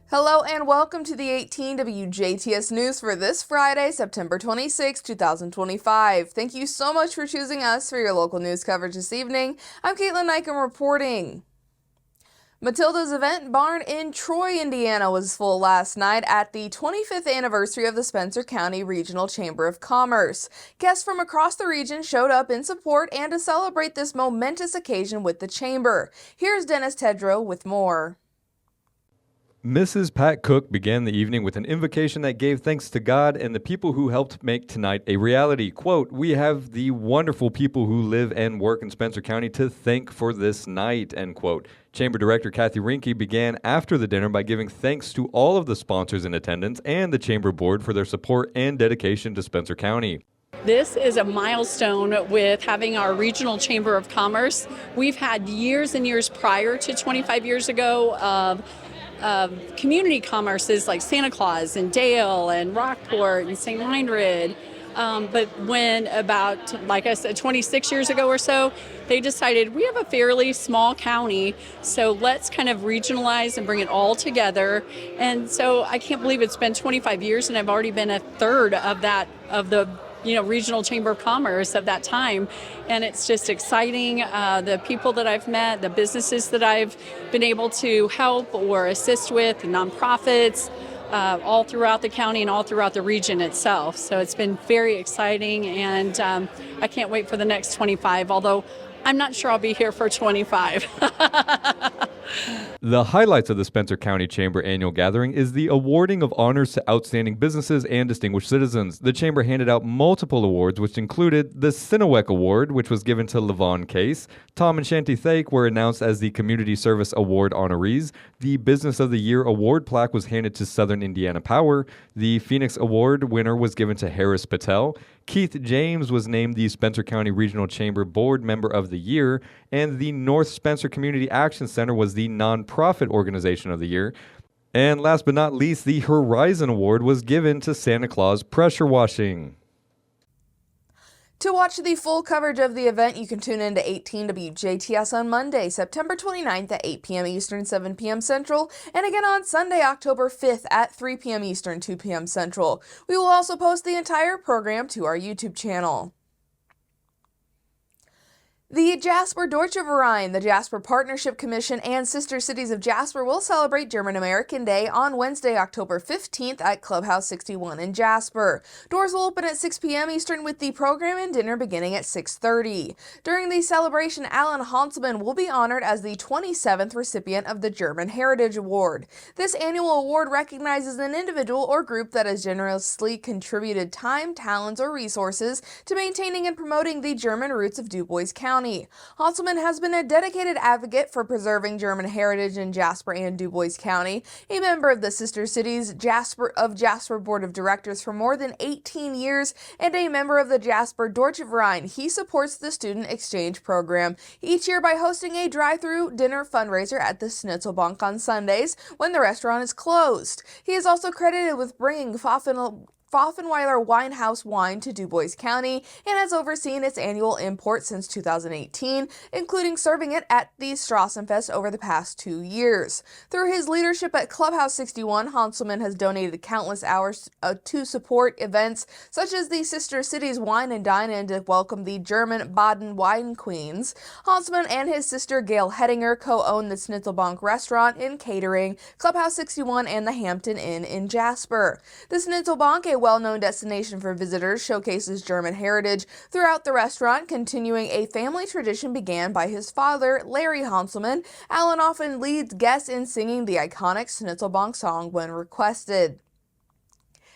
Hello and welcome to the 18 WJTS News for this Friday, September 26, 2025. Thank you so much for choosing us for your local news coverage this evening. I'm Kaitlyn Neukam reporting. Matilda's event barn in Troy, Indiana was full last night at the 25th anniversary of the Spencer County Regional Chamber of Commerce. Guests from across the region showed up in support and to celebrate this momentous occasion with the chamber. Here's Dennis Tedrow with more. Mrs. Pat Cook began the evening with an invocation that gave thanks to God and the people who helped make tonight a reality. Quote, "We have the wonderful people who live and work in Spencer County to thank for this night," end quote. Chamber Director Kathy Rinke began after the dinner by giving thanks to all of the sponsors in attendance and the Chamber Board for their support and dedication to Spencer County. This is a milestone with having our Regional Chamber of Commerce. We've had years and years prior to 25 years ago of community commerces like Santa Claus and Dale and Rockport and St. Meinrad. But when about, like I said, 26 years ago or so, they decided we have a fairly small county, so let's kind of regionalize and bring it all together. And so I can't believe it's been 25 years and I've already been a third of the Regional Chamber of Commerce of that time. And it's just exciting. The people that I've met, the businesses that I've been able to help or assist with, nonprofits, all throughout the county and all throughout the region itself. So it's been very exciting, and I can't wait for the next 25, although I'm not sure I'll be here for 25. The highlights of the Spencer County Chamber annual gathering is the awarding of honors to outstanding businesses and distinguished citizens. The Chamber handed out multiple awards, which included the Sinowek Award, which was given to Levon Case. Tom and Shanty Thake were announced as the Community Service Award honorees. The Business of the Year award plaque was handed to Southern Indiana Power. The Phoenix Award winner was given to Harris Patel. Keith James was named the Spencer County Regional Chamber Board Member of the Year, and the North Spencer Community Action Center was the Nonprofit Organization of the Year. And last but not least, the Horizon Award was given to Santa Claus Pressure Washing. To watch the full coverage of the event, you can tune in to 18 WJTS on Monday, September 29th at 8 p.m. Eastern, 7 p.m. Central, and again on Sunday, October 5th at 3 p.m. Eastern, 2 p.m. Central. We will also post the entire program to our YouTube channel. The Jasper Deutsche Verein, the Jasper Partnership Commission, and Sister Cities of Jasper will celebrate German American Day on Wednesday, October 15th at Clubhouse 61 in Jasper. Doors will open at 6 p.m. Eastern with the program and dinner beginning at 6:30. During the celebration, Alan Hanselman will be honored as the 27th recipient of the German Heritage Award. This annual award recognizes an individual or group that has generously contributed time, talents, or resources to maintaining and promoting the German roots of Du Bois County. Hanselman has been a dedicated advocate for preserving German heritage in Jasper and Du Bois County, a member of the Sister Cities Jasper Board of Directors for more than 18 years, and a member of the Jasper Deutsche Verein. He supports the Student Exchange Program each year by hosting a drive-through dinner fundraiser at the Schnitzelbank on Sundays when the restaurant is closed. He is also credited with bringing Pfaffenweiler Winehouse wine to Du Bois County and has overseen its annual import since 2018, including serving it at the Strassenfest over the past 2 years. Through his leadership at Clubhouse 61, Hanselman has donated countless hours to support events such as the Sister Cities Wine and Dine and to welcome the German Baden Wine Queens. Hanselman and his sister Gail Hettinger co-own the Schnitzelbank restaurant and catering, Clubhouse 61 and the Hampton Inn in Jasper. The Schnitzelbank, a well-known destination for visitors, showcases German heritage throughout the restaurant, continuing a family tradition began by his father, Larry Hanselman. Alan often leads guests in singing the iconic Schnitzelbank song when requested.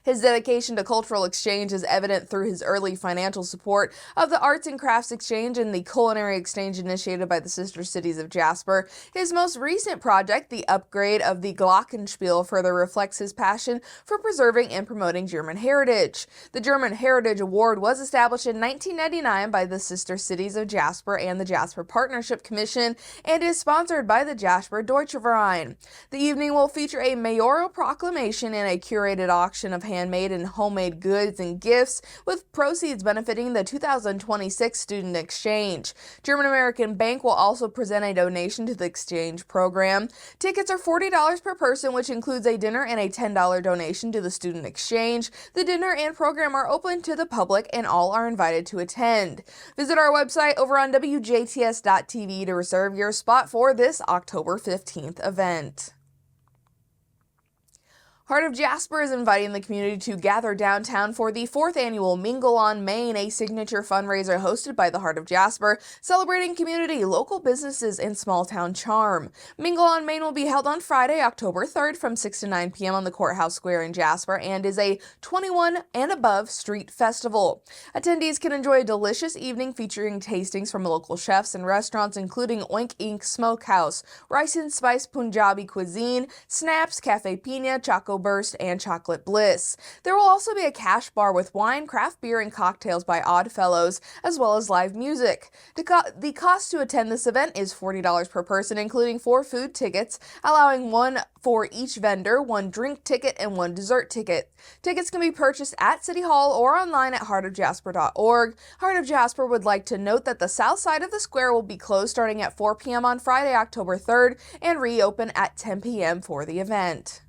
His dedication to cultural exchange is evident through his early financial support of the Arts and Crafts Exchange and the Culinary Exchange initiated by the Sister Cities of Jasper. His most recent project, the upgrade of the Glockenspiel, further reflects his passion for preserving and promoting German heritage. The German Heritage Award was established in 1999 by the Sister Cities of Jasper and the Jasper Partnership Commission and is sponsored by the Jasper Deutsche Verein. The evening will feature a mayoral proclamation and a curated auction of hand handmade and homemade goods and gifts, with proceeds benefiting the 2026 student exchange. German American Bank will also present a donation to the exchange program. Tickets are $40 per person, which includes a dinner and a $10 donation to the student exchange. The dinner and program are open to the public and all are invited to attend. Visit our website over on WJTS.tv to reserve your spot for this October 15th event. Heart of Jasper is inviting the community to gather downtown for the 4th annual Mingle on Main, a signature fundraiser hosted by the Heart of Jasper, celebrating community, local businesses, and small-town charm. Mingle on Main will be held on Friday, October 3rd from 6 to 9 p.m. on the Courthouse Square in Jasper and is a 21 and above street festival. Attendees can enjoy a delicious evening featuring tastings from local chefs and restaurants including Oink Ink Smokehouse, Rice and Spice Punjabi Cuisine, Snaps, Cafe Pina, Choco Burst, and Chocolate Bliss. There will also be a cash bar with wine, craft beer, and cocktails by Oddfellows, as well as live music. The cost to attend this event is $40 per person, including 4 food tickets, allowing one for each vendor, 1 drink ticket, and 1 dessert ticket. Tickets can be purchased at City Hall or online at heartofjasper.org. Heart of Jasper would like to note that the south side of the square will be closed starting at 4 p.m. on Friday, October 3rd, and reopen at 10 p.m. for the event.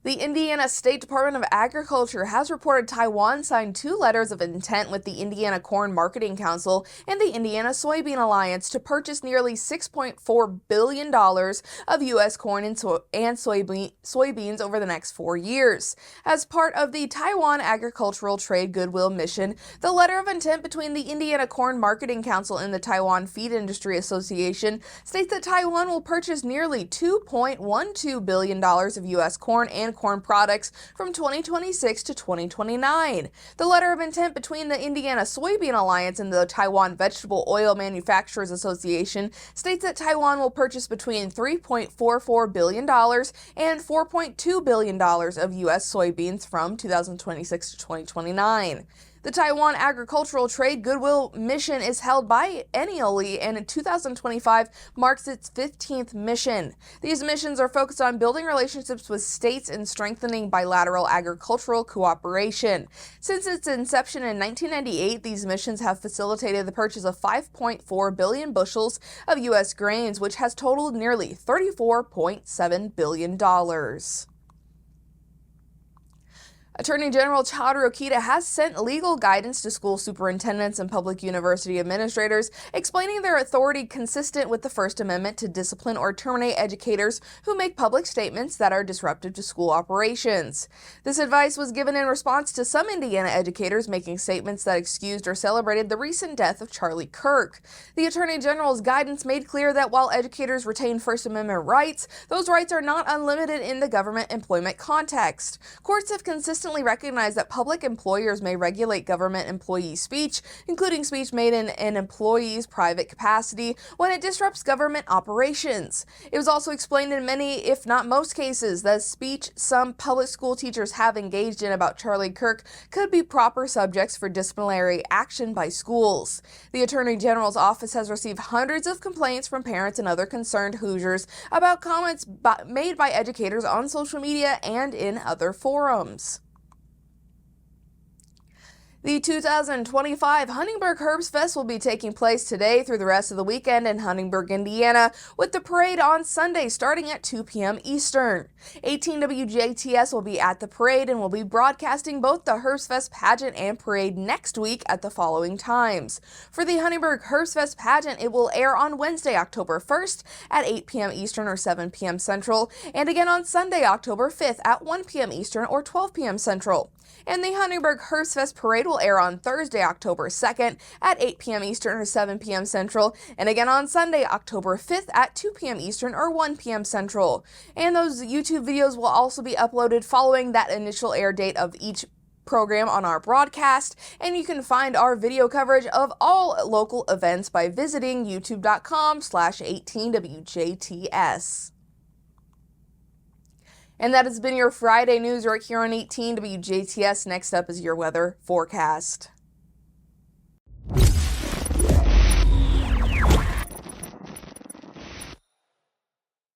The Indiana State Department of Agriculture has reported Taiwan signed 2 letters of intent with the Indiana Corn Marketing Council and the Indiana Soybean Alliance to purchase nearly $6.4 billion of U.S. corn and soybeans over the next 4 years. As part of the Taiwan Agricultural Trade Goodwill Mission, the letter of intent between the Indiana Corn Marketing Council and the Taiwan Feed Industry Association states that Taiwan will purchase nearly $2.12 billion of U.S. corn and corn products from 2026 to 2029. The letter of intent between the Indiana Soybean Alliance and the Taiwan Vegetable Oil Manufacturers Association states that Taiwan will purchase between $3.44 billion and $4.2 billion of U.S. soybeans from 2026 to 2029. The Taiwan Agricultural Trade Goodwill Mission is held biennially, and in 2025 marks its 15th mission. These missions are focused on building relationships with states and strengthening bilateral agricultural cooperation. Since its inception in 1998, these missions have facilitated the purchase of 5.4 billion bushels of U.S. grains, which has totaled nearly $34.7 billion. Attorney General Todd Rokita has sent legal guidance to school superintendents and public university administrators, explaining their authority consistent with the First Amendment to discipline or terminate educators who make public statements that are disruptive to school operations. This advice was given in response to some Indiana educators making statements that excused or celebrated the recent death of Charlie Kirk. The Attorney General's guidance made clear that while educators retain First Amendment rights, those rights are not unlimited in the government employment context. Courts have consistently recognize that public employers may regulate government employee speech, including speech made in an employee's private capacity, when it disrupts government operations. It was also explained in many, if not most cases, that speech some public school teachers have engaged in about Charlie Kirk could be proper subjects for disciplinary action by schools. The Attorney General's office has received hundreds of complaints from parents and other concerned Hoosiers about comments made by educators on social media and in other forums. The 2025 Huntingburg Herbst Fest will be taking place today through the rest of the weekend in Huntingburg, Indiana, with the parade on Sunday starting at 2 p.m. Eastern. 18 WJTS will be at the parade and will be broadcasting both the Herbst Fest pageant and parade next week at the following times. For the Huntingburg Herbst Fest pageant, it will air on Wednesday, October 1st at 8 p.m. Eastern or 7 p.m. Central, and again on Sunday, October 5th at 1 p.m. Eastern or 12 p.m. Central. And the Huntingburg Herbst Fest parade will air on Thursday, October 2nd at 8 p.m. Eastern or 7 p.m. Central, and again on Sunday, October 5th at 2 p.m. Eastern or 1 p.m. Central. And those YouTube videos will also be uploaded following that initial air date of each program on our broadcast, and you can find our video coverage of all local events by visiting youtube.com/18WJTS. And that has been your Friday news right here on 18 WJTS. Next up is your weather forecast.